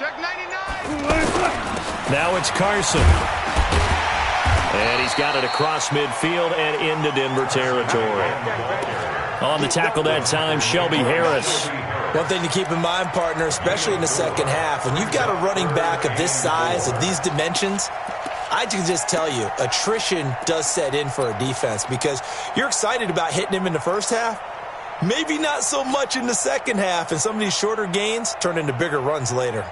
Check 99. Now it's Carson. And he's got it across midfield and into Denver territory. On the tackle that time, Shelby Harris. One thing to keep in mind, partner, especially in the second half, when you've got a running back of this size, of these dimensions, I can just tell you, attrition does set in for a defense because you're excited about hitting him in the first half. Maybe not so much in the second half, and some of these shorter gains turn into bigger runs later.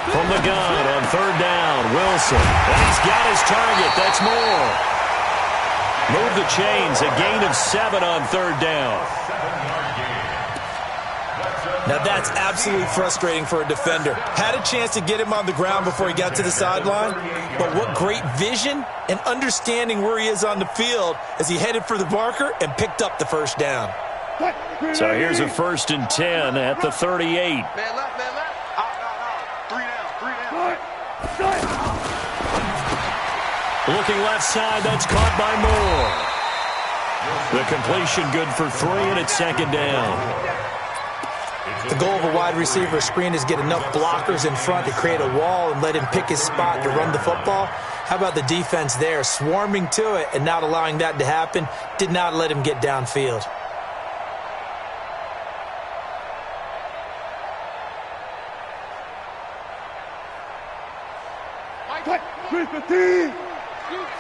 From the gun on third down, Wilson. And he's got his target. That's more. Move the chains. A gain of 7 on third down. Now that's absolutely frustrating for a defender. Had a chance to get him on the ground before he got to the sideline, but what great vision and understanding where he is on the field as he headed for the marker and picked up the first down. So here's a 1st and 10 at the 38. Man left, man left. Three down. Looking left side, that's caught by Moore. The completion good for 3, and it's 2nd down. The goal of a wide receiver screen is get enough blockers in front to create a wall and let him pick his spot to run the football. How about the defense there, swarming to it and not allowing that to happen? Did not let him get downfield.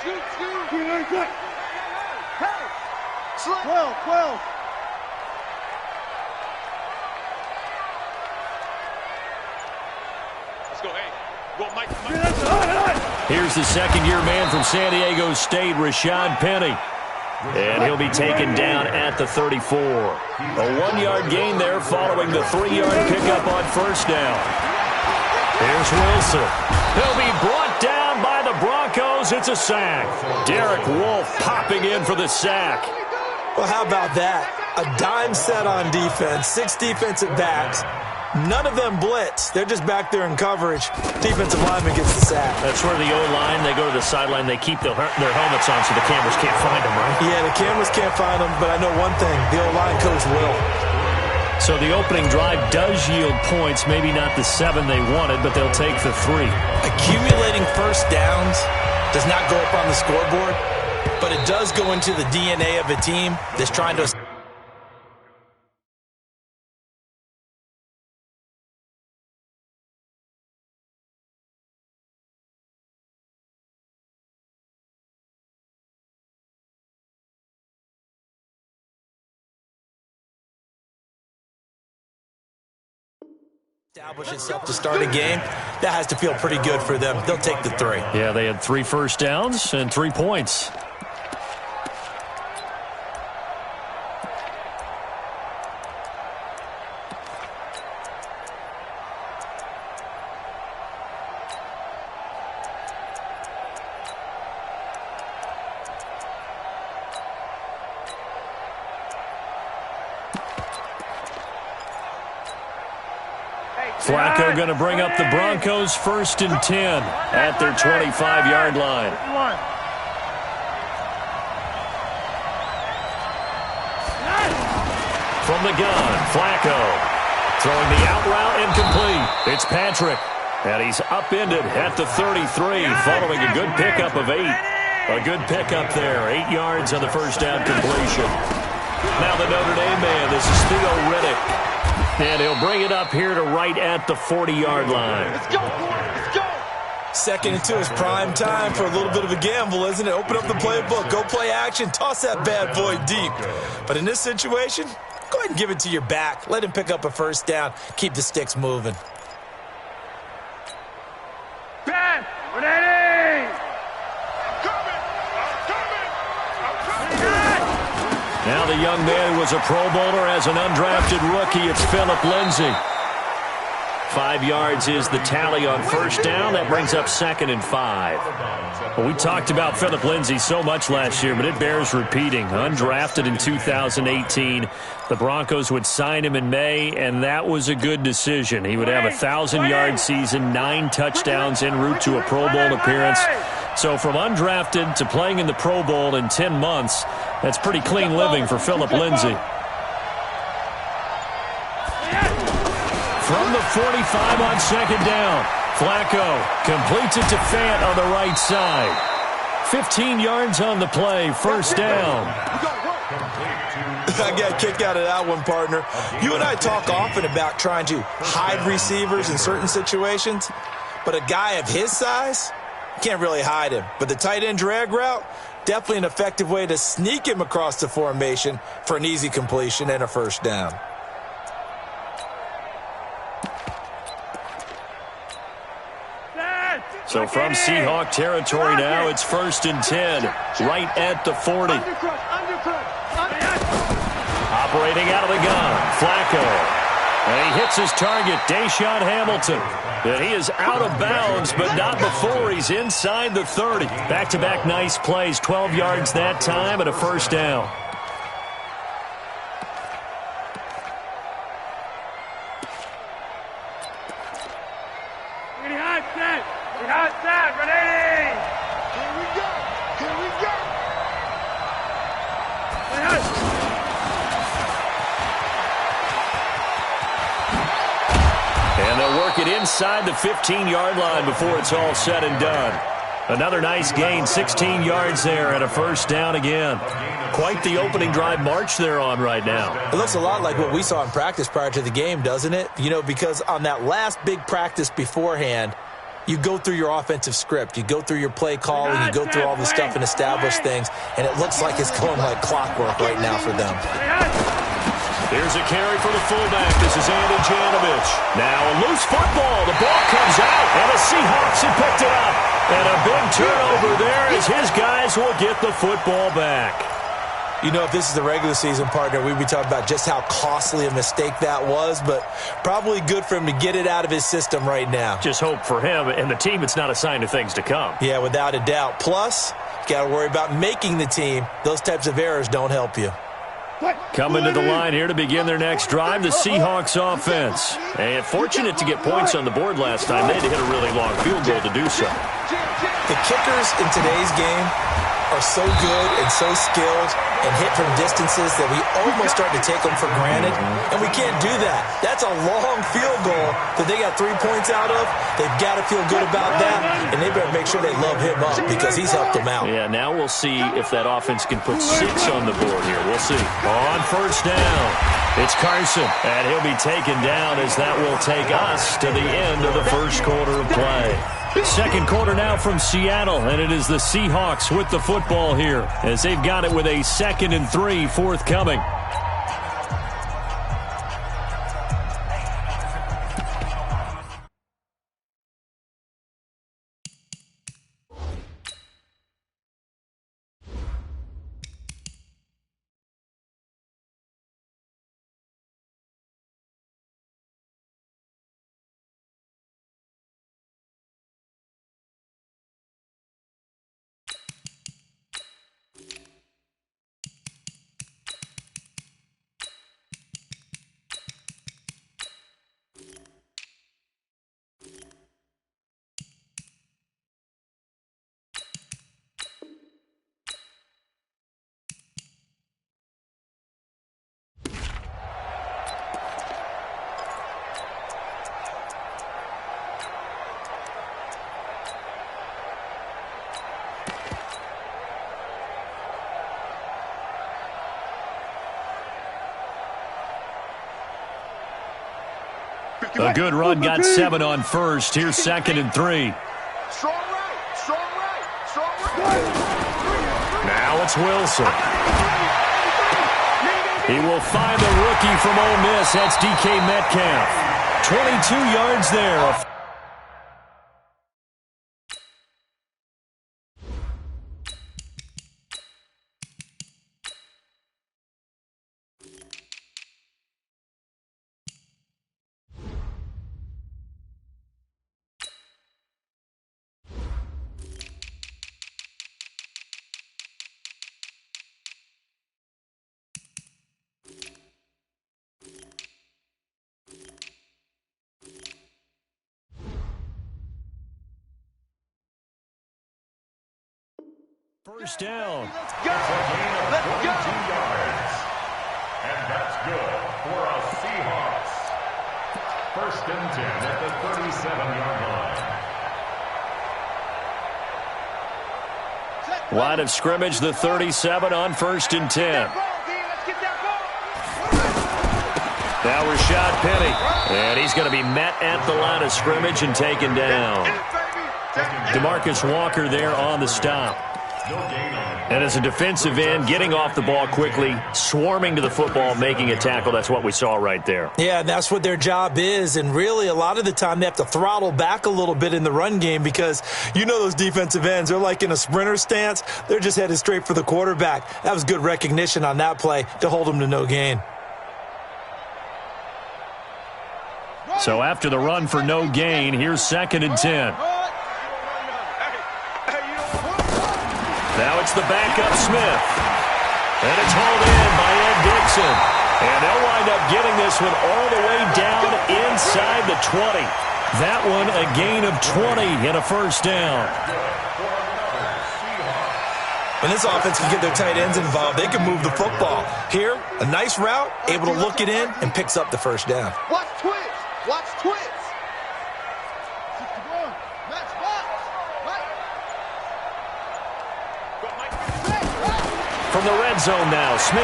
Shoot. 12. Let's go, hey. Go, Mike. Here's the second-year man from San Diego State, Rashad Penny. And he'll be taken down at the 34. A 1-yard gain there following the 3-yard pickup on first down. Here's Wilson. He'll be brought down by the Broncos. It's a sack. Derek Wolfe popping in for the sack. Well, how about that? A dime set on defense, 6 defensive backs. None of them blitz. They're just back there in coverage. Defensive lineman gets the sack. That's where the O-line, they go to the sideline, they keep their helmets on so the cameras can't find them, right? Yeah, the cameras can't find them, but I know one thing. The O-line coach will. So the opening drive does yield points, maybe not the 7 they wanted, but they'll take the 3. Accumulating first downs does not go up on the scoreboard, but it does go into the DNA of a team that's trying to... establish itself to start a game. That has to feel pretty good for them. They'll take the 3. Yeah, they had 3 first downs and 3 points. Flacco going to bring up the Broncos 1st and 10 at their 25-yard line. From the gun, Flacco throwing the out route incomplete. It's Patrick, and he's upended at the 33 following a good pickup of 8. A good pickup there, 8 yards on the first down completion. Now the Notre Dame man, this is Theo Riddick. And he'll bring it up here to right at the 40-yard line. Let's go. Let's go. 2nd and 2 is prime time for a little bit of a gamble, isn't it? Open up the playbook, go play action, toss that bad boy deep. But in this situation, go ahead and give it to your back. Let him pick up a first down. Keep the sticks moving. Ben, ready. Now the young man who was a Pro Bowler as an undrafted rookie, it's Phillip Lindsay. 5 yards is the tally on first down. That brings up 2nd and 5. Well, we talked about Phillip Lindsay so much last year, but it bears repeating. Undrafted in 2018. The Broncos would sign him in May, and that was a good decision. He would have a 1,000-yard season, 9 touchdowns en route to a Pro Bowl appearance. So from undrafted to playing in the Pro Bowl in 10 months, that's pretty clean living for Phillip Lindsay. From the 45 on second down, Flacco completes it to Fant on the right side. 15 yards on the play, first down. I got a kick out of that one, partner. You and I talk often about trying to hide receivers in certain situations, but a guy of his size, can't really hide him. But the tight end drag route, definitely an effective way to sneak him across the formation for an easy completion and a first down. So from Seahawk territory now, it's 1st and 10, right at the 40. Operating out of the gun, Flacco. And he hits his target, Deshaun Hamilton. And he is out of bounds, but not before he's inside the 30. Back-to-back nice plays, 12 yards that time and a first down. And they'll work it inside the 15-yard line before it's all said and done. Another nice gain, 16 yards there and a first down again. Quite the opening drive march they're on right now. It looks a lot like what we saw in practice prior to the game, doesn't it? You know, because on that last big practice beforehand, you go through your offensive script. You go through your play calling. You go through all the stuff and establish things. And it looks like it's going like clockwork right now for them. Here's a carry for the fullback. This is MaddenChseMe's. Now a loose football. The ball comes out, and the Seahawks have picked it up. And a big turnover there as his guys will get the football back. You know, if this is the regular season, partner, we'd be talking about just how costly a mistake that was, but probably good for him to get it out of his system right now. Just hope for him and the team it's not a sign of things to come. Yeah, without a doubt. Plus, got to worry about making the team. Those types of errors don't help you. Coming to the line here to begin their next drive, the Seahawks offense. And fortunate to get points on the board last time. They had to hit a really long field goal to do so. The kickers in today's game are so good and so skilled and hit from distances that we almost start to take them for granted, and we can't do that. That's a long field goal that they got 3 points out of. They've got to feel good about that, and they better make sure they love him up because he's helped them out. Yeah, now we'll see if that offense can put 6 on the board here. We'll see. On first down, it's Carson, and he'll be taken down as that will take us to the end of the first quarter of play. Second quarter now from Seattle, and it is the Seahawks with the football here as they've got it with a 2nd and 3 forthcoming. A good run, got 7 on first. Here's 2nd and 3. Strong right, strong right, strong right. Now it's Wilson. He will find the rookie from Ole Miss. That's DK Metcalf. 22 yards there. First down. Let's go. Let's go. 2 yards. And that's good for a Seahawks. First and 10 at the 37-yard line. Line of scrimmage, the 37 on first and 10. Now Rashad Penny. And he's going to be met at the line of scrimmage and taken down. DeMarcus Walker there on the stop. And as a defensive end, getting off the ball quickly, swarming to the football, making a tackle, that's what we saw right there. Yeah, and that's what their job is. And really, a lot of the time, they have to throttle back a little bit in the run game because you know those defensive ends, they're like in a sprinter stance. They're just headed straight for the quarterback. That was good recognition on that play to hold them to no gain. So after the run for no gain, here's second and 10. Now it's the backup Smith. And it's hauled in by Ed Dixon. And they'll wind up getting this one all the way down inside the 20. That one a gain of 20 and a first down. When this offense can get their tight ends involved, they can move the football. Here, a nice route, able to look it in, and picks up the first down. Watch twist. Watch twist. From the red zone now, Smith.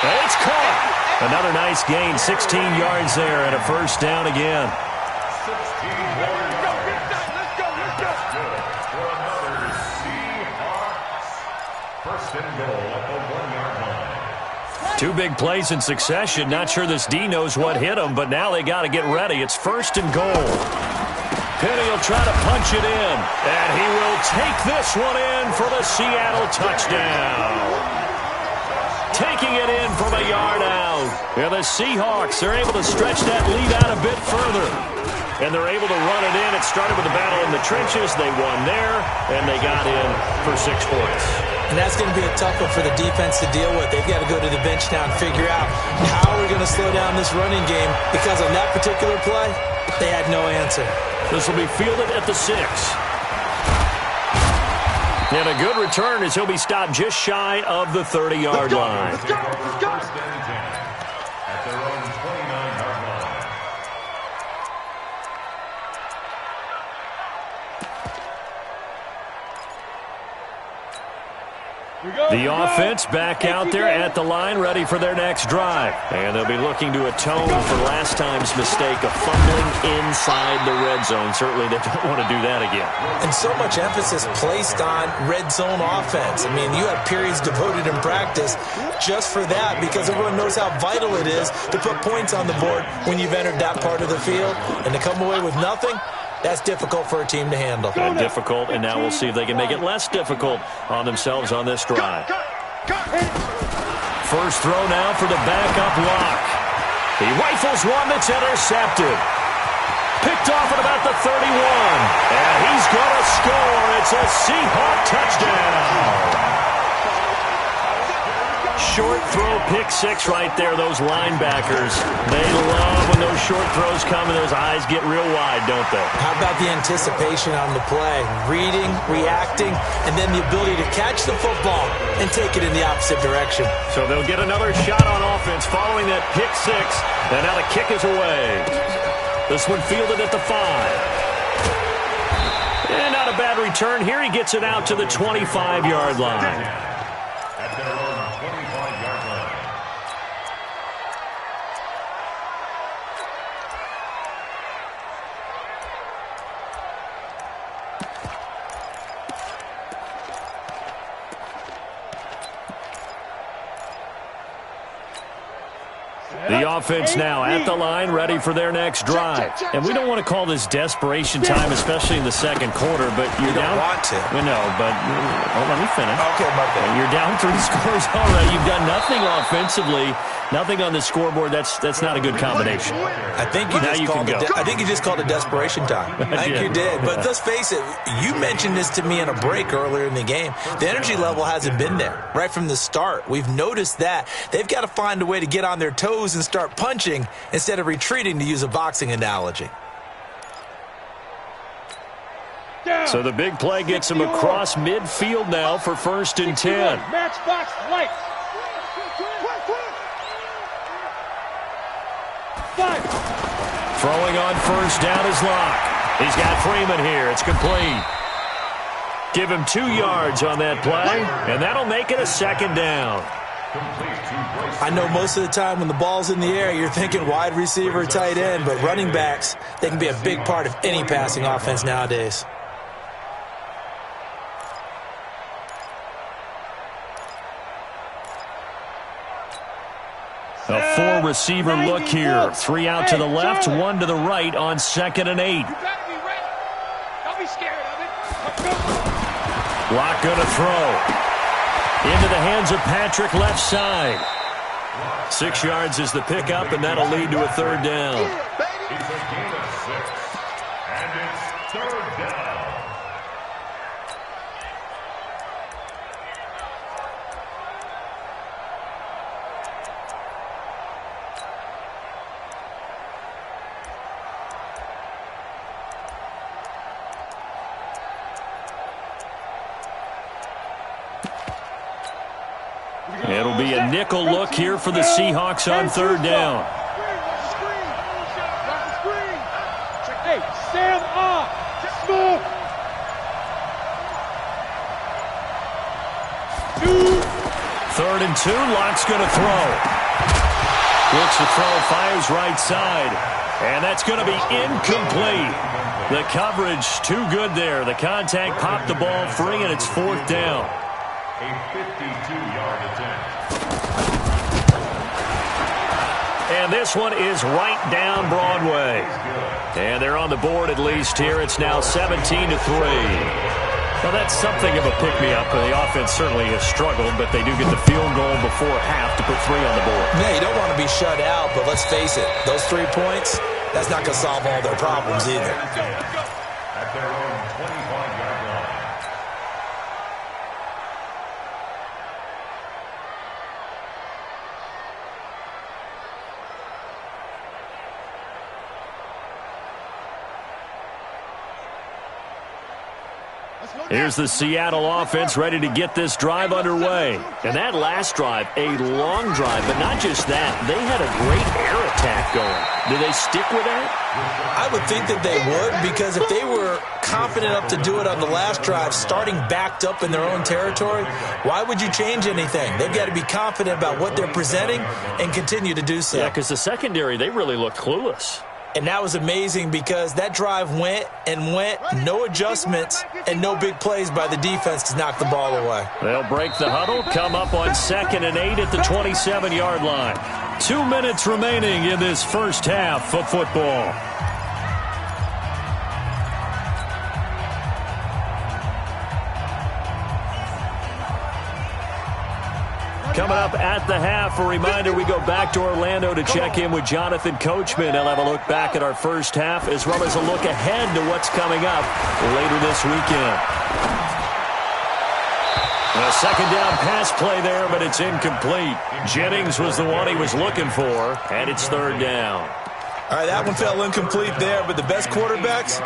And it's caught. Another nice gain, 16 yards there, and a first down again. 16 more yards. Let's go. Good for another Seahawks. First and goal at the 1-yard line. Two big plays in succession. Not sure this D knows what hit him, but now they got to get ready. It's first and goal. Penny will try to punch it in, and he will take this one in for the Seattle touchdown. Taking it in from a yard out. And the Seahawks are able to stretch that lead out a bit further. And they're able to run it in. It started with a battle in the trenches. They won there, and they got in for 6 points. And that's going to be a tough one for the defense to deal with. They've got to go to the bench now and figure out how we're going to slow down this running game, because on that particular play, they had no answer. This will be fielded at the 6. And a good return as he'll be stopped just shy of the 30-yard line. Let's go. First and 10 at their own 29-yard line. The offense back out there at the line, ready for their next drive. And they'll be looking to atone for last time's mistake of fumbling inside the red zone. Certainly they don't want to do that again. And so much emphasis placed on red zone offense. I mean, you have periods devoted in practice just for that, because everyone knows how vital it is to put points on the board when you've entered that part of the field. And to come away with nothing, that's difficult for a team to handle. And difficult, and now we'll see if they can make it less difficult on themselves on this drive. First throw now for the backup Lock. He rifles one that's intercepted. Picked off at about the 31. And he's going to score. It's a Seahawk touchdown. Short throw, pick 6 right there. Those linebackers, they love when those short throws come and those eyes get real wide, don't they? How about the anticipation on the play? Reading, reacting, and then the ability to catch the football and take it in the opposite direction. So they'll get another shot on offense following that pick 6. And now the kick is away. This one fielded at the 5. And not a bad return here. He gets it out to the 25-yard line. At their own 25-yard line. The offense now at the line, ready for their next drive. And we don't want to call this desperation time, especially in the second quarter, but you're down. You don't want to. We know, but let me finish. Okay, my bad. You're down 3 scores already. You've done nothing offensively, nothing on the scoreboard. That's not a good combination. I think you just called it desperation time. I think you did. But let's face it, you mentioned this to me in a break earlier in the game. The energy level hasn't been there right from the start. We've noticed that. They've got to find a way to get on their toes and start punching instead of retreating, to use a boxing analogy. So the big play gets him across midfield now for 1st and 10. Matchbox lights. 5. Throwing on 1st down is Locke. He's got Freeman here. It's complete. Give him 2 yards on that play, and that'll make it a 2nd down. I know most of the time when the ball's in the air, you're thinking wide receiver, tight end, but running backs, they can be a big part of any passing offense nowadays. A 4-receiver look here. 3 out to the left, 1 to the right on 2nd and 8. You gotta be ready. Don't be scared of it. Locke going to throw. Into the hands of Patrick left side. 6 yards is the pickup, and that'll lead to a 3rd down. It's a gain of 6, and it's 3rd down. It'll be a nickel look here for the Seahawks on 3rd down. Hey, stand up. Move. 3rd and 2. Locke's going to throw. Looks to throw, fires right side. And that's going to be incomplete. The coverage too good there. The contact popped the ball free, and it's 4th down. A 52-yard attempt. And this one is right down Broadway. And they're on the board at least here. It's now 17-3. Well, that's something of a pick-me-up. The offense certainly has struggled, but they do get the field goal before half to put 3 on the board. Yeah, you don't want to be shut out, but let's face it, those 3 points, that's not going to solve all their problems either. At their own 25-yard line. Here's the Seattle offense ready to get this drive underway. And that last drive, a long drive, but not just that. They had a great air attack going. Do they stick with that? I would think that they would, because if they were confident enough to do it on the last drive, starting backed up in their own territory, why would you change anything? They've got to be confident about what they're presenting and continue to do so. Yeah, because the secondary, they really looked clueless. And that was amazing because that drive went and went, no adjustments, and no big plays by the defense to knock the ball away. They'll break the huddle, come up on 2nd and 8 at the 27-yard line. 2 minutes remaining in this first half of football. Coming up at the half, a reminder, we go back to Orlando to check in with Jonathan Coachman. He'll have a look back at our first half as well as a look ahead to what's coming up later this weekend. A 2nd down pass play there, but it's incomplete. Jennings was the one he was looking for, and it's 3rd down. All right, that one fell incomplete there, but the best quarterbacks,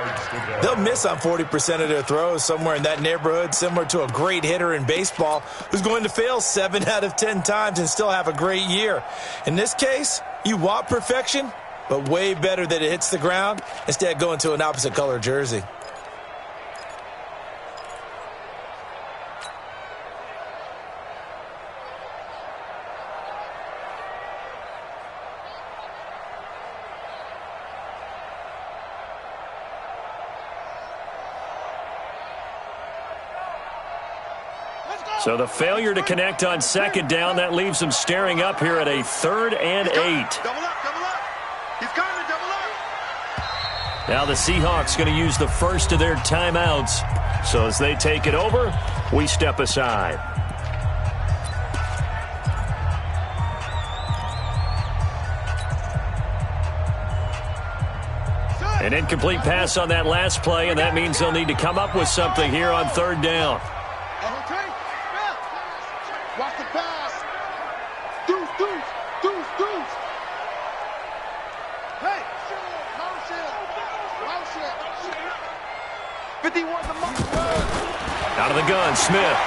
they'll miss on 40% of their throws, somewhere in that neighborhood, similar to a great hitter in baseball who's going to fail 7 out of 10 times and still have a great year. In this case, you want perfection, but way better that it hits the ground instead of going to an opposite color jersey. So the failure to connect on 2nd down, that leaves them staring up here at a 3rd and 8. Double up, double up. He's coming to double up. Now the Seahawks going to use the first of their timeouts. So as they take it over, we step aside. An incomplete pass on that last play, and that means they'll need to come up with something here on 3rd down. Watch the pass. Deuce, deuce, deuce, deuce. Hey, motion, motion. 51's the mark. Out of the gun, Smith.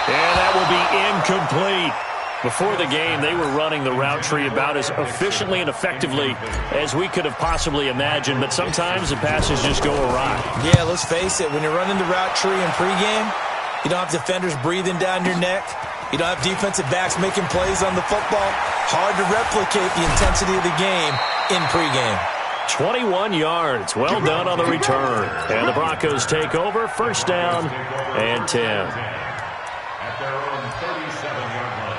And that will be incomplete. Before the game, they were running the route tree about as efficiently and effectively as we could have possibly imagined, but sometimes the passes just go awry. Yeah, let's face it, when you're running the route tree in pregame, you don't have defenders breathing down your neck. You don't have defensive backs making plays on the football. Hard to replicate the intensity of the game in pregame. 21 yards. Well done on the return. And the Broncos take over. First down and 10. At their own 37-yard line.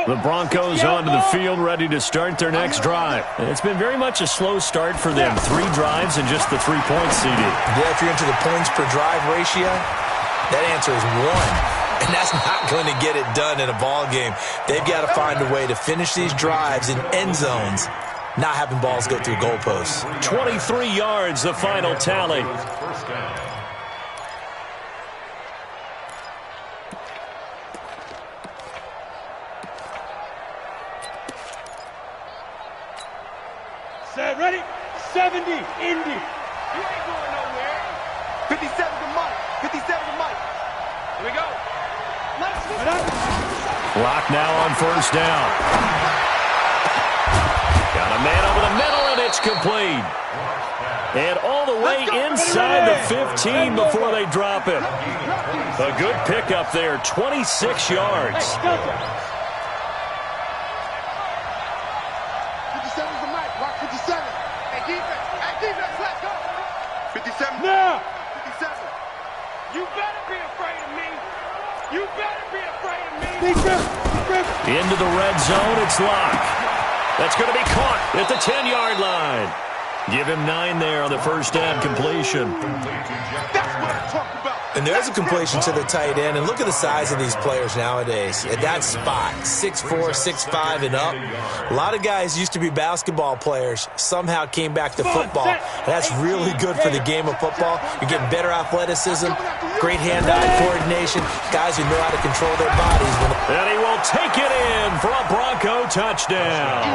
The Broncos onto the field, ready to start their next drive. It's been very much a slow start for them. 3 drives and just the 3 points, CD. Yeah, if you're into the points per drive ratio, that answer is 1. And that's not going to get it done in a ball game. They've got to find a way to finish these drives in end zones, not having balls go through goalposts. 23 yards, the final tally. First down. Ready? 70, Indy. You ain't going nowhere. 57 to Mike. 57 to Mike. Here we go. Let's go. Clock now on first down. Got a man over the middle, and it's complete. And all the way inside the 15 before they drop it. A good pickup there, 26 yards. 57's the Mike. Rock 57. Hey, defense, let's go. 57. Now. 57. You better be afraid of me. You better be afraid of me. Into the red zone, it's Locke. That's going to be caught at the 10-yard line. Give him 9 there on the first down completion. That's what I'm talking about. And there's a completion to the tight end. And look at the size of these players nowadays. At that spot, 6'4", 6'5", and up. A lot of guys used to be basketball players, somehow came back to football. And that's really good for the game of football. You're getting better athleticism, great hand-eye coordination, guys who know how to control their bodies. And he will take it in for a Bronco touchdown.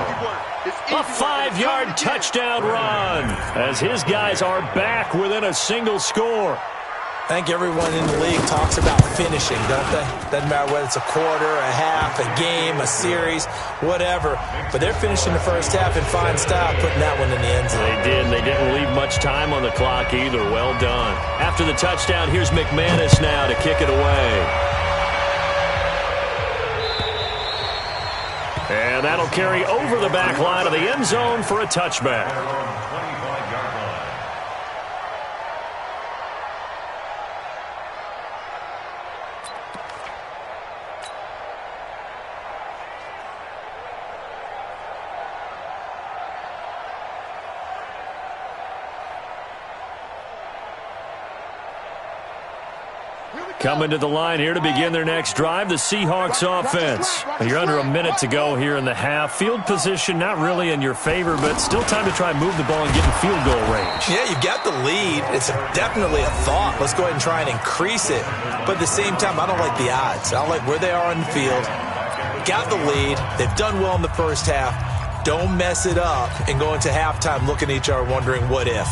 A 5-yard touchdown run as his guys are back within a single score. I think everyone in the league talks about finishing, don't they? Doesn't matter whether it's a quarter, a half, a game, a series, whatever. But they're finishing the first half in fine style, putting that one in the end zone. They did. They didn't leave much time on the clock either. Well done. After the touchdown, here's McManus now to kick it away. And that'll carry over the back line of the end zone for a touchback. Coming to the line here to begin their next drive, the Seahawks offense. You're under a minute to go here in the half. Field position not really in your favor, but still time to try and move the ball and get in field goal range. Yeah, you've got the lead. It's definitely a thought. Let's go ahead and try and increase it. But at the same time, I don't like the odds. I don't like where they are on the field. Got the lead. They've done well in the first half. Don't mess it up and go into halftime looking at each other wondering what if.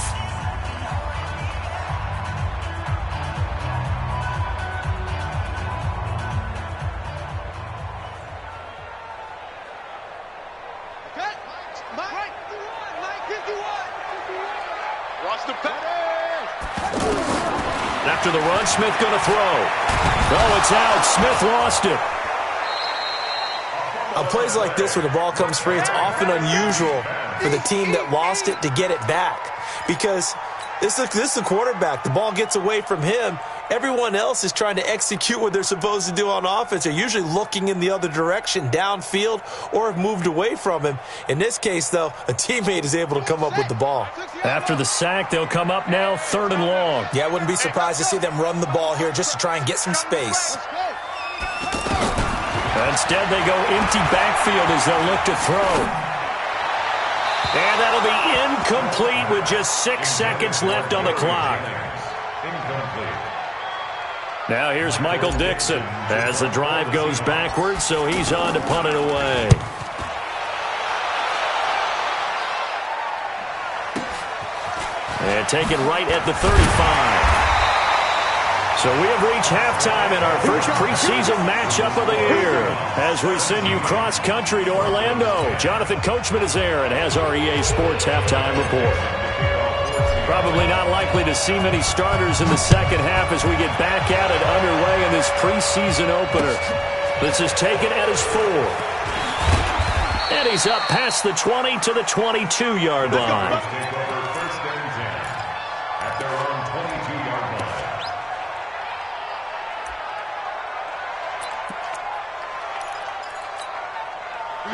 After the run, Smith going to throw. Oh, it's out. Smith lost it. On plays like this where the ball comes free, it's often unusual for the team that lost it to get it back. Because this is the quarterback. The ball gets away from him. Everyone else is trying to execute what they're supposed to do on offense. They're usually looking in the other direction, downfield, or have moved away from him. In this case, though, a teammate is able to come up with the ball. After the sack, they'll come up now 3rd and long. Yeah, I wouldn't be surprised to see them run the ball here just to try and get some space. Instead, they go empty backfield as they'll look to throw. And that'll be incomplete with just 6 seconds left on the clock. Now here's Michael Dixon as the drive goes backwards, so he's on to punt it away. And taken right at the 35. So we have reached halftime in our first preseason matchup of the year as we send you cross-country to Orlando. Jonathan Coachman is there and has our EA Sports halftime report. Probably not likely to see many starters in the second half as we get back at it underway in this preseason opener. This is taken at his 4. And he's up past the 20 to the 22-yard line.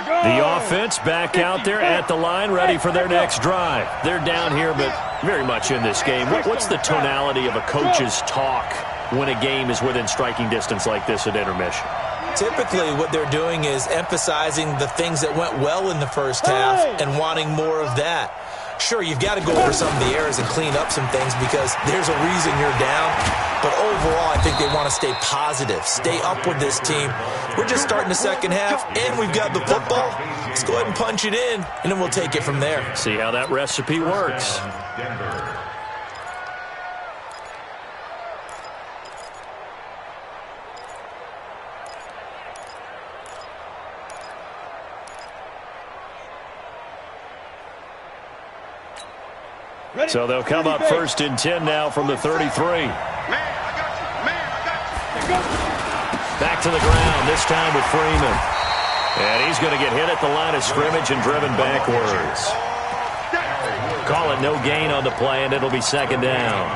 The offense back out there at the line, ready for their next drive. They're down here, but very much in this game. What's the tonality of a coach's talk when a game is within striking distance like this at intermission? Typically, what they're doing is emphasizing the things that went well in the first half and wanting more of that. Sure, you've got to go over some of the errors and clean up some things because there's a reason you're down. But overall, I think they want to stay positive, stay up with this team. We're just starting the second half, and we've got the football. Let's go ahead and punch it in, and then we'll take it from there. See how that recipe works. So they'll come up first and 10 now from the 33. Back to the ground, this time with Freeman. And he's going to get hit at the line of scrimmage and driven backwards. Call it no gain on the play, and it'll be second down.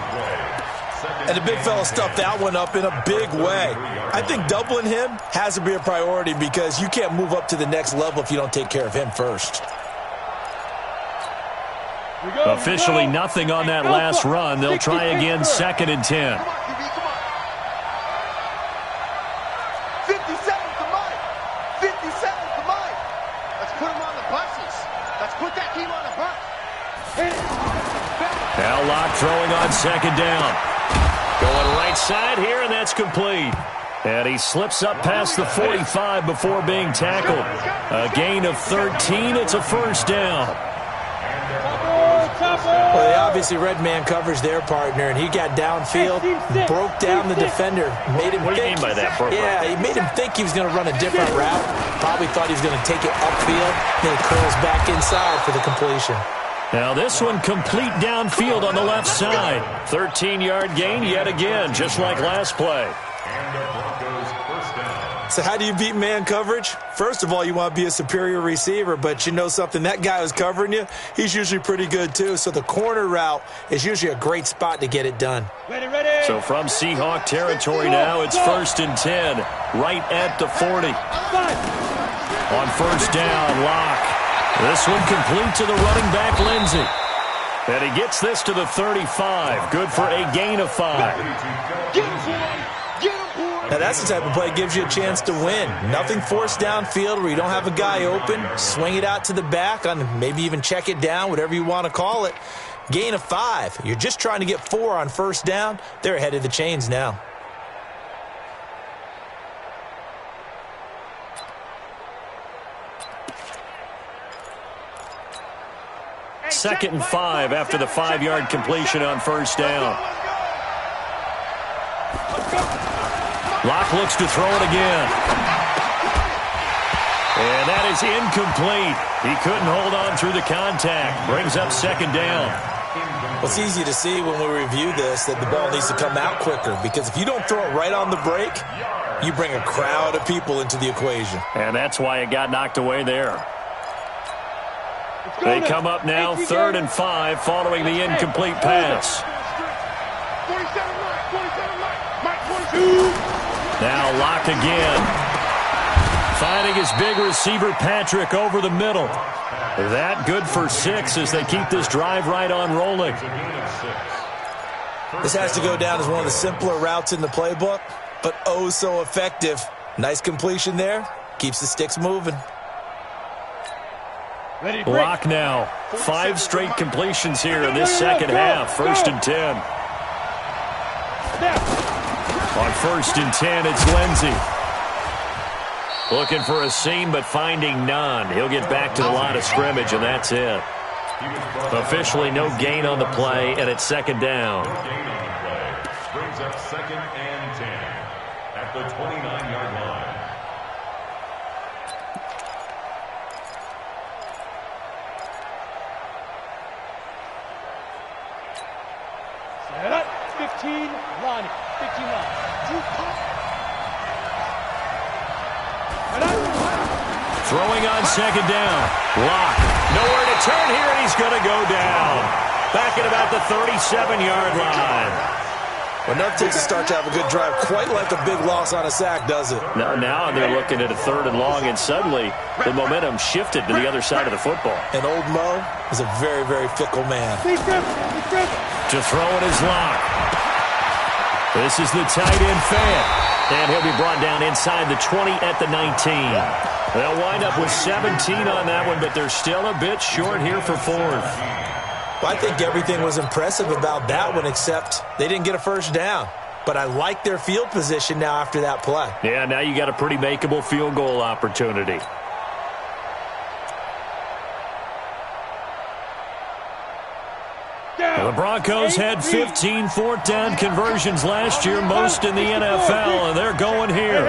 And the big fella stuffed that one up in a big way. I think doubling him has to be a priority because you can't move up to the next level if you don't take care of him first. Officially nothing on that last run. They'll try again, second and 10. 50 seconds to Mike. 50 seconds to Mike. Let's put him on the buses. Let's put that team on the bus. Now Locke throwing on second down. Going right side here, and that's complete. And he slips up past the 45 before being tackled. A gain of 13. It's a first down. Well, they obviously read man coverage their partner, and he got downfield, broke down the defender, made him What do you mean by that, Brooklyn? Yeah, he made him think he was going to run a different route. Probably thought he was going to take it upfield, then he curls back inside for the completion. Now this one complete downfield on the left side. 13-yard gain yet again, just like last play. So how do you beat man coverage? First of all, you want to be a superior receiver, but you know something, that guy who's covering you, he's usually pretty good too. So the corner route is usually a great spot to get it done. Ready. So from Seahawk territory now, it's first and 10, right at the 40. On first down, Locke. This one complete to the running back, Lindsey. And he gets this to the 35. Good for a gain of 5. Now, that's the type of play that gives you a chance to win. Nothing forced downfield where you don't have a guy open. Swing it out to the back, on maybe even check it down, whatever you want to call it. Gain of 5. You're just trying to get 4 on first down. They're ahead of the chains now. Second and 5 after the 5-yard completion on first down. Locke looks to throw it again. And that is incomplete. He couldn't hold on through the contact. Brings up second down. Well, it's easy to see when we review this that the ball needs to come out quicker because if you don't throw it right on the break, you bring a crowd of people into the equation. And that's why it got knocked away there. They come up now, third and 5, following the incomplete pass. 47 Mike, 22. Now Locke again. Finding his big receiver, Patrick, over the middle. That good for 6 as they keep this drive right on rolling. This has to go down as one of the simpler routes in the playbook, but oh so effective. Nice completion there. Keeps the sticks moving. Lock now. 5 straight completions here in this second half. 1st and 10. On 1st and 10, it's Lindsey. Looking for a seam, but finding none. He'll get back to the line of scrimmage, and that's it. Officially no gain on the play, and it's 2nd down. No gain on the play. Brings up 2nd and 10 at the 29-yard line. Set up. 15, line. 15 line. Throwing on 2nd down. Lock. Nowhere to turn here, and he's going to go down. Back at about the 37-yard line. Well, enough takes to start to have a good drive. Quite like a big loss on a sack, does it? Now they're looking at a 3rd and long, and suddenly the momentum shifted to the other side of the football. And old Mo is a very, very fickle man. To throw it is Lock. This is the tight end fan. And he'll be brought down inside the 20 at the 19. They'll wind up with 17 on that one, but they're still a bit short here for 4th. Well, I think everything was impressive about that one, except they didn't get a 1st down. But I like their field position now after that play. Yeah, now you got a pretty makeable field goal opportunity. The Broncos had 15 4th down conversions last year, most in the NFL, and they're going here.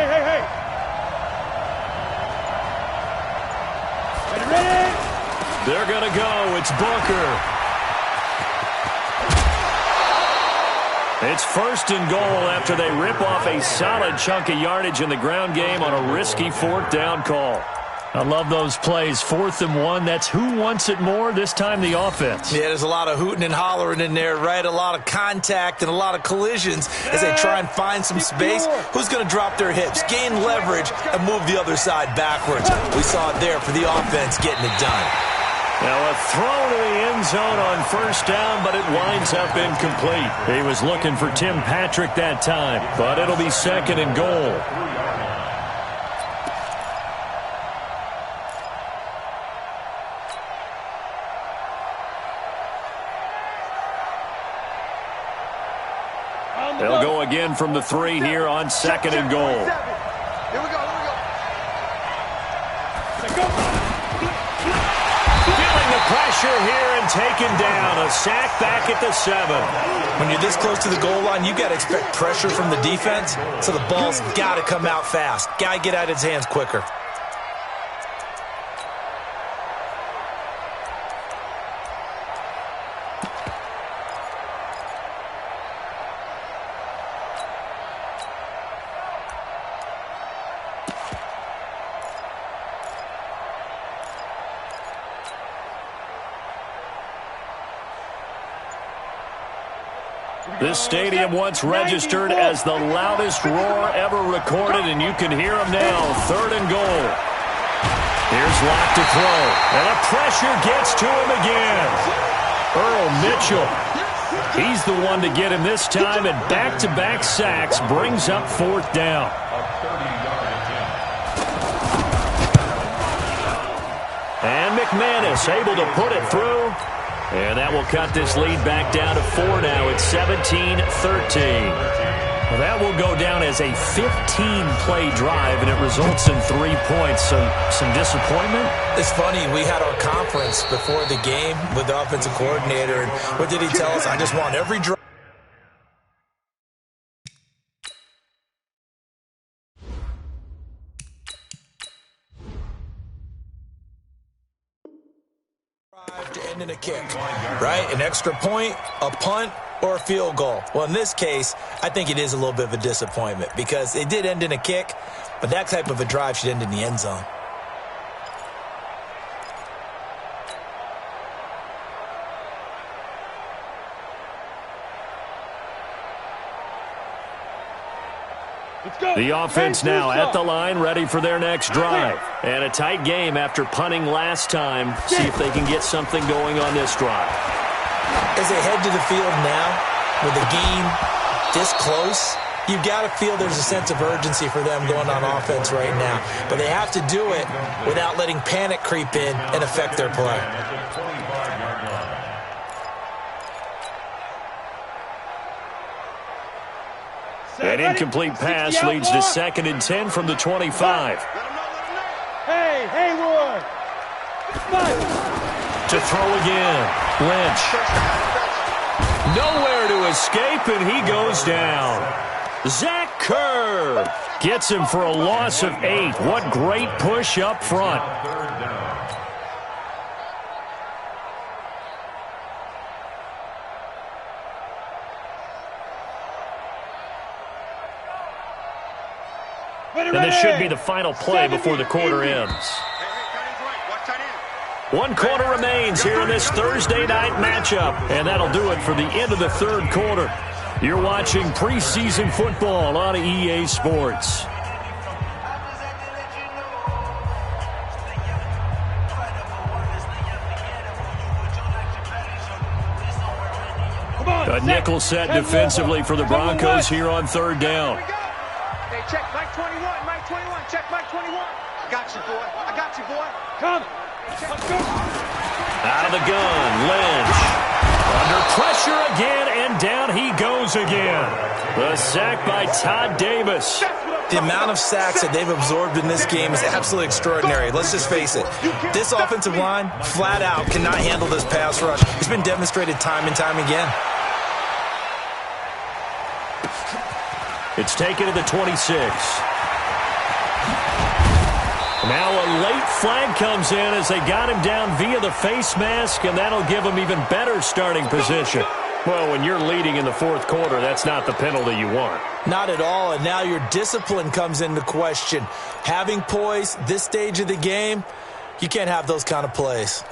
They're going to go. It's Booker. It's 1st and goal after they rip off a solid chunk of yardage in the ground game on a risky 4th down call. I love those plays. 4th and 1. That's who wants it more, this time the offense. Yeah, there's a lot of hooting and hollering in there, right? A lot of contact and a lot of collisions as they try and find some space. Who's going to drop their hips, gain leverage, and move the other side backwards? We saw it there for the offense getting it done. Now a throw to the end zone on 1st down, but it winds up incomplete. He was looking for Tim Patrick that time, but it'll be 2nd and goal. They'll go again from the 3 here on 2nd and goal. Here we go. Feeling the pressure here and taken down. A sack back at the 7. When you're this close to the goal line, you got to expect pressure from the defense, so the ball's got to come out fast. Got to get out of his hands quicker. This stadium once registered as the loudest roar ever recorded, and you can hear them now. 3rd and goal. Here's Lock to throw, and the pressure gets to him again. Earl Mitchell. He's the one to get him this time, and back-to-back sacks brings up 4th down. And McManus able to put it through. And that will cut this lead back down to 4 now. It's 17-13. Well, that will go down as a 15-play drive, and it results in 3 points. Some disappointment? It's funny. We had our conference before the game with the offensive coordinator, and what did he tell us? I just want every drive. To end in a kick, right? An extra point, a punt, or a field goal. Well, in this case, I think it is a little bit of a disappointment because it did end in a kick, but that type of a drive should end in the end zone. The offense now at the line, ready for their next drive. And a tight game after punting last time. See if they can get something going on this drive. As they head to the field now, with the game this close, You've got to feel there's a sense of urgency for them going on offense right now. But they have to do it without letting panic creep in and affect their play. An incomplete pass leads to 2nd and 10 from the 25. Hey, Haywood! To throw again. Lynch. Nowhere to escape, and he goes down. Zach Kerr gets him for a loss of 8. What great push up front. And this should be the final play before the quarter ends. 1 quarter remains here in this Thursday night matchup. And that'll do it for the end of the 3rd quarter. You're watching preseason football on EA Sports. A nickel set defensively for the Broncos here on 3rd down. Hey, check Mike 21, Mike 21, check Mike 21. I got you, boy. I got you, boy. Come. Let's go. Out of the gun, Lynch. Under pressure again, and down he goes again. The sack by Todd Davis. The amount of sacks that they've absorbed in this game is absolutely extraordinary. Let's just face it. This offensive line, flat out, cannot handle this pass rush. It's been demonstrated time and time again. It's taken to the 26. Now a late flag comes in as they got him down via the face mask, and that'll give him even better starting position. Well, when you're leading in the 4th quarter, that's not the penalty you want. Not at all, and now your discipline comes into question. Having poise this stage of the game, you can't have those kind of plays.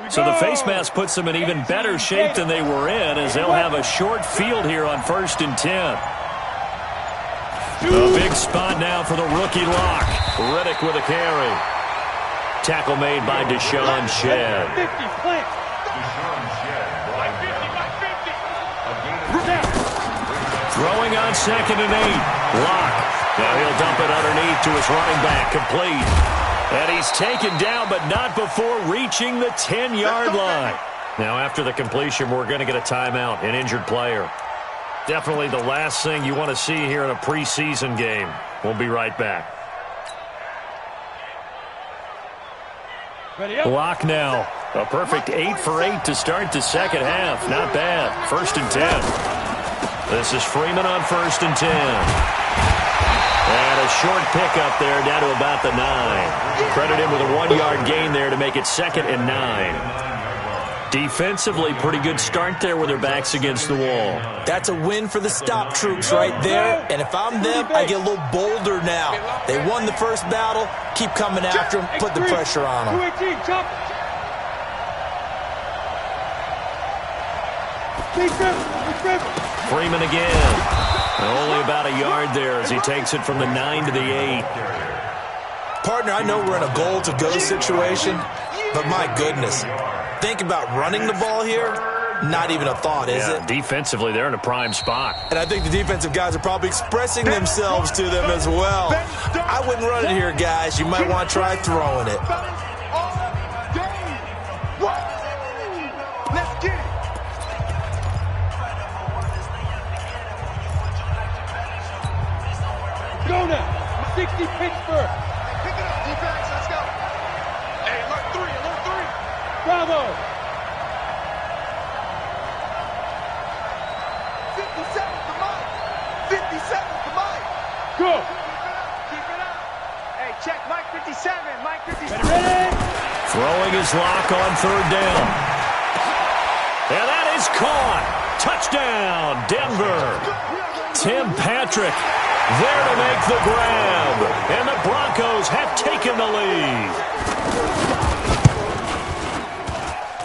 So the face mask puts them in even better shape than they were in, as they'll have a short field here on 1st and 10. A big spot now for the rookie lock. Riddick with a carry. Tackle made by Deshaun Shedd. Throwing on 2nd and 8. Lock. Now he'll dump it underneath to his running back. Complete. And he's taken down, but not before reaching the 10-yard line. Now, after the completion, we're going to get a timeout, an injured player. Definitely the last thing you want to see here in a preseason game. We'll be right back. Lock now. A perfect 8 for 8 to start the 2nd half. Not bad. 1st and 10. This is Freeman on 1st and 10. And a short pickup there down to about the 9. Credit him with a 1-yard gain there to make it 2nd and 9. Defensively, pretty good start there with their backs against the wall. That's a win for the stop troops right there. And if I'm them, I get a little bolder now. They won the first battle. Keep coming after them. Put the pressure on them. Freeman again. Only about a yard there as he takes it from the 9 to the 8. Partner, I know we're in a goal-to-go situation, but my goodness. Think about running the ball here. Not even a thought, is it? Defensively, they're in a prime spot. And I think the defensive guys are probably expressing themselves to them as well. I wouldn't run it here, guys. You might want to try throwing it. Let's get it. Go now. 60 Pittsburgh. Pick it up, defense. Let's go. Hey, alert 3. Bravo. 57 for Mike. 57 for Mike. Go. Keep it up. Hey, check Mike 57. Mike 57. Ready? Throwing his lock on 3rd down. And that is caught. Touchdown, Denver. Tim Patrick there to make the grab. And the Broncos have taken the lead.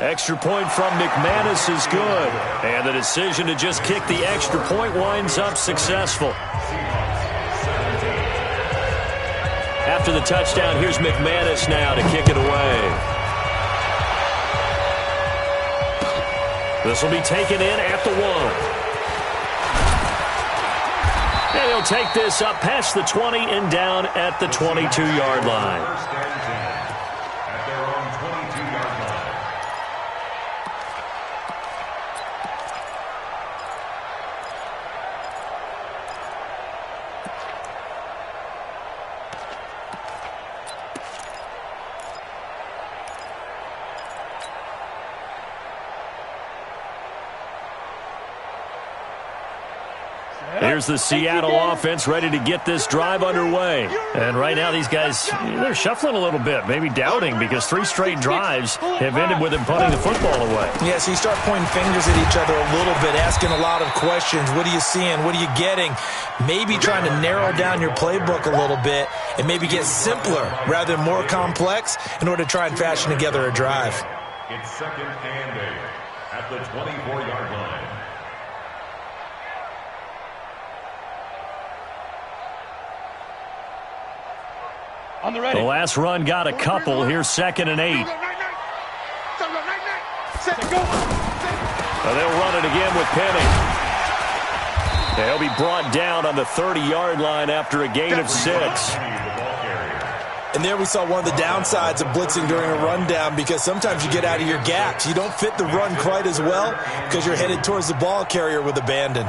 Extra point from McManus is good. And the decision to just kick the extra point winds up successful. After the touchdown, here's McManus now to kick it away. This will be taken in at the 1. And he'll take this up past the 20 and down at the 22-yard line. Here's the Seattle offense ready to get this drive underway. And right now these guys, they're shuffling a little bit, maybe doubting, because 3 straight drives have ended with them punting the football away. Yeah, so you start pointing fingers at each other a little bit, asking a lot of questions. What are you seeing? What are you getting? Maybe trying to narrow down your playbook a little bit and maybe get simpler rather than more complex in order to try and fashion together a drive. It's 2nd and 8 at the 24-yard line. The last run got a couple. Here's 2nd and 8. They'll run it again with Penny. They'll be brought down on the 30-yard line after a gain of 6. And there we saw one of the downsides of blitzing during a rundown, because sometimes you get out of your gaps. You don't fit the run quite as well because you're headed towards the ball carrier with abandon.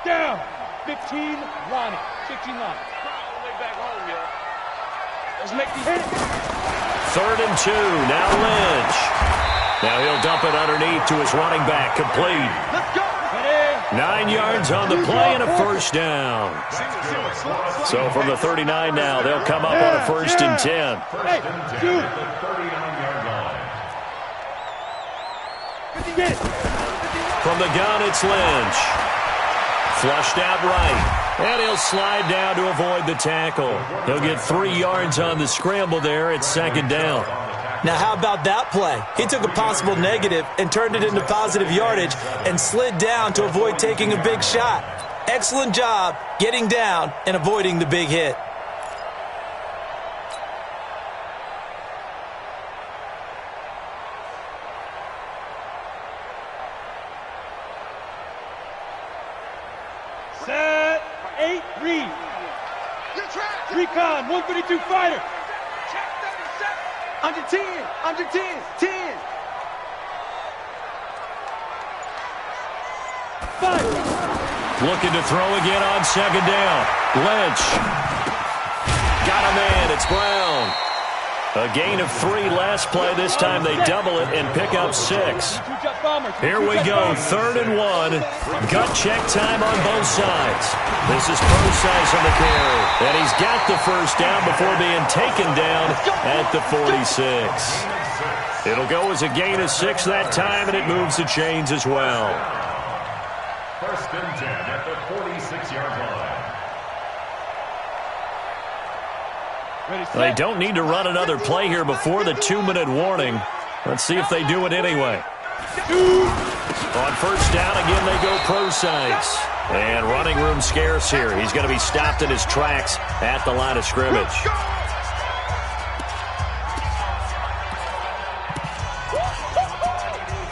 Down. 15, Lonnie. 15, Lonnie. All the way back home, yo. Let's make these hit. 3rd and 2. Now Lynch. Now he'll dump it underneath to his running back. Complete. Let's go. 9 yards on the play and a 1st down. So from the 39 now, they'll come up on a 1st and 10. Hey, dude. From the gun, it's Lynch. Flushed out right. And he'll slide down to avoid the tackle. He'll get 3 yards on the scramble there. It's 2nd down. Now, how about that play? He took a possible negative and turned it into positive yardage and slid down to avoid taking a big shot. Excellent job getting down and avoiding the big hit. Set, 8, read. Recon, 132 fighter. Under 10, under 10, 10. 5. Looking to throw again on 2nd down. Lynch. Got a man. It's Brown. A gain of 3 last play. This time they double it and pick up 6. Here we go. 3rd and 1. Gut check time on both sides. This is Procise on the carry. And he's got the 1st down before being taken down at the 46. It'll go as a gain of 6 that time, and it moves the chains as well. 1st and 10 at the 46-yard line. They don't need to run another play here before the 2-minute warning. Let's see if they do it anyway. On 1st down, again, they go Procise. And running room scarce here. He's going to be stopped in his tracks at the line of scrimmage.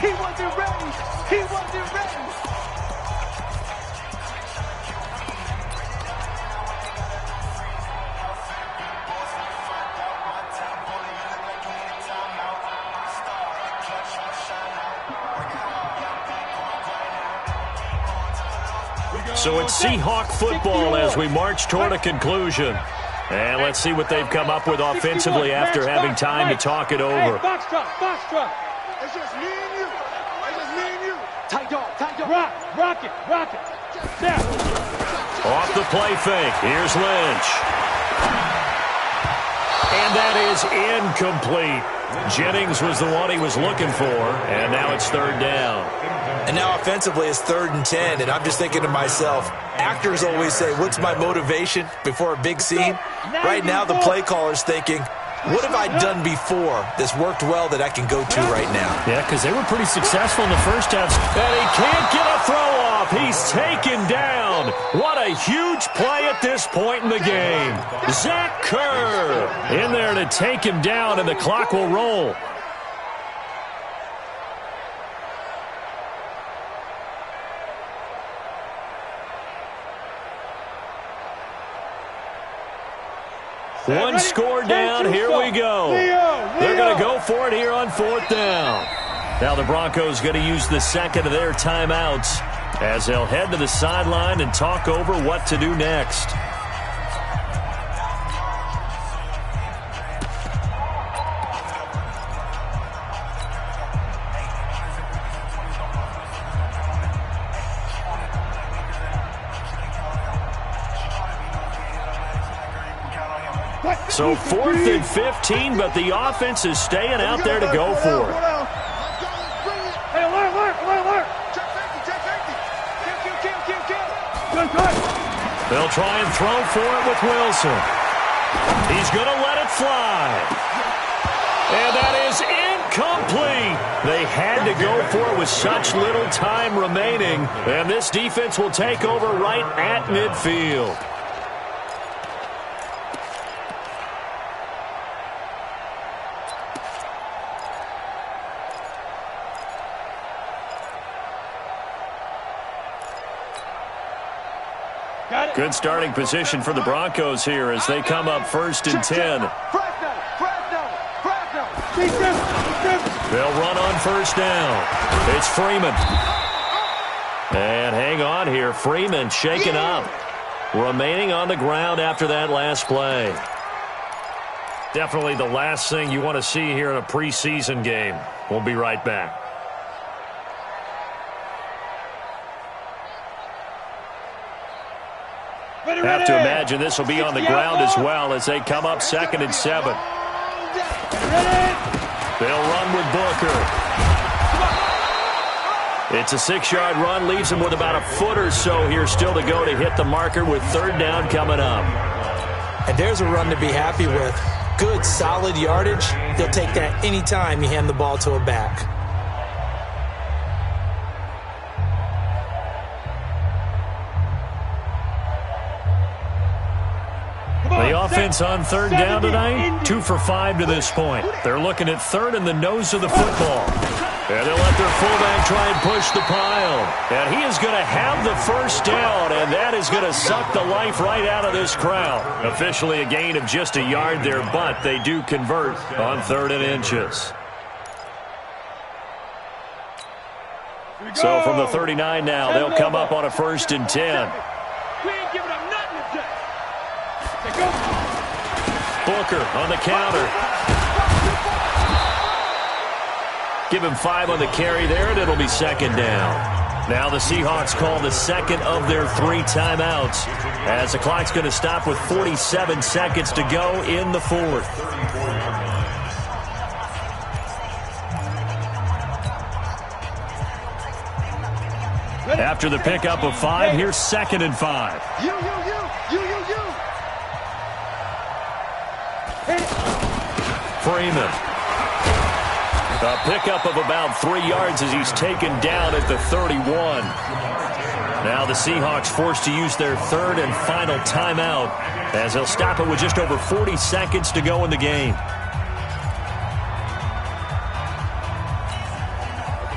He wasn't ready. He wasn't ready. So it's Seahawk football as we march toward a conclusion. And let's see what they've come up with offensively after having time to talk it over. Box drop, box drop. It's just me and you. It's just me and you. Tight dog, tight dog. Rock it, rock it. Down. Off the play fake. Here's Lynch. And that is incomplete. Jennings was the one he was looking for, and now it's third down. And now offensively it's 3rd and 10, and I'm just thinking to myself, actors always say, what's my motivation before a big scene? Right now the play caller's thinking, what have I done before that's worked well that I can go to right now? Yeah, because they were pretty successful in the first half. And he can't get a throw off. He's taken down. What a huge play at this point in the game. Zach Kerr in there to take him down, and the clock will roll. One score down. Here we go. They're going to go for it here on 4th down. Now the Broncos going to use the second of their timeouts as they'll head to the sideline and talk over what to do next. So 4th and 15, but the offense is staying out there to go for it. Hey, alert. They'll try and throw for it with Wilson. He's going to let it fly. And that is incomplete. They had to go for it with such little time remaining. And this defense will take over right at midfield. Good starting position for the Broncos here as they come up 1st and 10. They'll run on 1st down. It's Freeman. And hang on here. Freeman shaken up. Remaining on the ground after that last play. Definitely the last thing you want to see here in a preseason game. We'll be right back. Have to imagine this will be on the ground as well as they come up 2nd and 7. They'll run with Booker. It's a 6-yard run, leaves him with about a foot or so here still to go to hit the marker with 3rd down coming up. And there's a run to be happy with. Good, solid yardage. They'll take that anytime you hand the ball to a back. The offense on 3rd down tonight, 2 for 5 to this point. They're looking at 3rd in the nose of the football. And they'll let their fullback try and push the pile. And he is going to have the 1st down, and that is going to suck the life right out of this crowd. Officially a gain of just a yard there, but they do convert on 3rd and inches. So from the 39 now, they'll come up on a 1st and 10. We ain't giving up nothing today. Booker on the counter. Give him 5 on the carry there, and it'll be 2nd down. Now the Seahawks call the 2nd of their 3 timeouts as the clock's going to stop with 47 seconds to go in the 4th. After the pickup of 5, here's 2nd and 5. You. Freeman. A pickup of about 3 yards as he's taken down at the 31. Now the Seahawks forced to use their 3rd and final timeout as they'll stop it with just over 40 seconds to go in the game.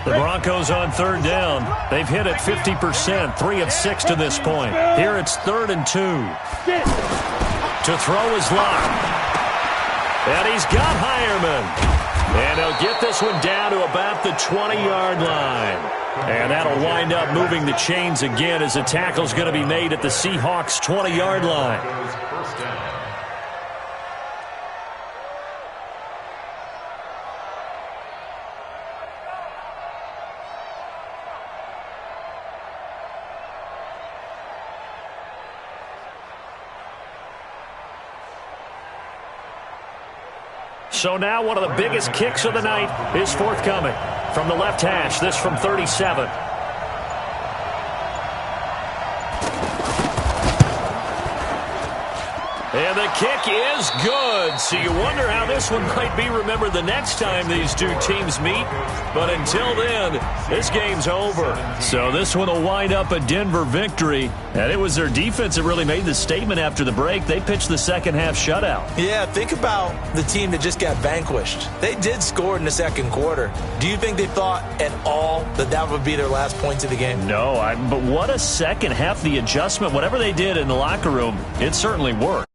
The Broncos on 3rd down. They've hit it 50%, 3 of 6 to this point. Here it's 3rd and 2. To throw is Locke. And he's got Hireman. And he'll get this one down to about the 20-yard line. And that'll wind up moving the chains again as the tackle's going to be made at the Seahawks' 20-yard line. So now one of the biggest kicks of the night is forthcoming. From the left hash, this from 37. And the kick is good. So you wonder how this one might be remembered the next time these two teams meet. But until then, this game's over. So this one will wind up a Denver victory. And it was their defense that really made the statement after the break. They pitched the second half shutout. Yeah, think about the team that just got vanquished. They did score in the second quarter. Do you think they thought at all that that would be their last points of the game? No, but what a second half. The adjustment, whatever they did in the locker room, it certainly worked.